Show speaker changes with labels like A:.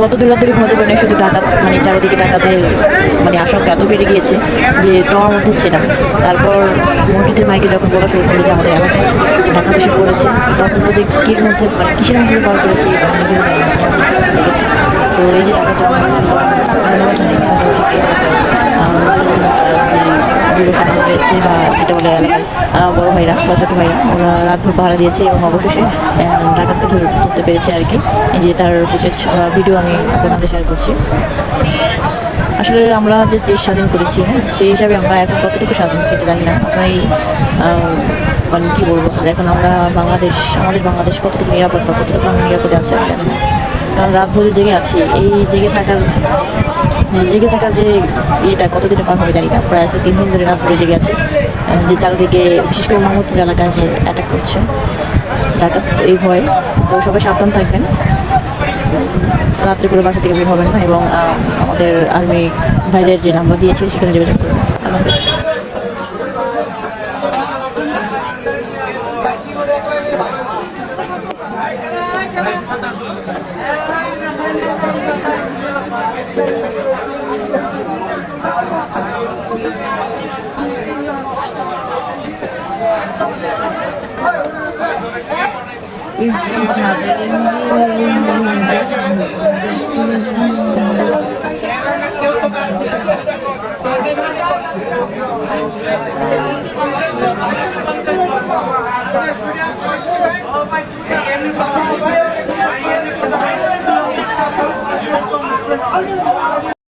A: গত 2 রাত ধরে ঘুমাতে পারে শুধু ডাকাত, মানে চারিদিকে ডাকাতের মানে আশঙ্কা এত বেড়ে গিয়েছে যে ট্রমার মধ্যে ছিলাম। তারপর মসজিদের মাইকে যখন বলা শুরু করলো যে আমাদের এলাকায় ডাকাত এসে পড়েছে, তখন তো যে কির মধ্যে মানে কিসের মধ্যে পার করেছি লেগেছে। তো এই যে ডাকাত যখন যুব সমাজ রয়েছে বা যেটা বলে এলাকার বড় ভাইরা বা ছোটো ভাইরা, ওরা রাতভর পাহারা দিয়েছে এবং অবশেষে ডাকাতকে ধরতে পেরেছে আর কি। এই যে তার ফুটেজ ভিডিও আমি আপনাদের শেয়ার করছি। আসলে আমরা যে দেশ স্বাধীন করেছি, হ্যাঁ, সেই হিসাবে আমরা এখন কতটুকু স্বাধীন সেটা জানি না। আমরাই মানে কী বলবো, এখন আমরা আমাদের বাংলাদেশ কতটুকু নিরাপদ বা কতটুকু আমরা নিরাপদে আছে আমি জানি না। কারণ রাত ভরে জেগে আছি, এই জেগে থাকার যে এটা কতদিনে পার হবে জানি না। প্রায় 3 দিন ধরে রাত ভরে জেগে আছে, যে চারিদিকে বিশেষ করে মোহাম্মদপুর এলাকায় যে অ্যাটাক করছে ডাকাত, তো এই ভয়। তো সবাই সাবধান থাকবেন, রাত্রে করে বাসা থেকে বের হবেন না এবং আমাদের আর্মি ভাইদের যে নাম্বার দিয়েছি সেখানে যোগাযোগ করবেন। আল্লাহ হাফেজ।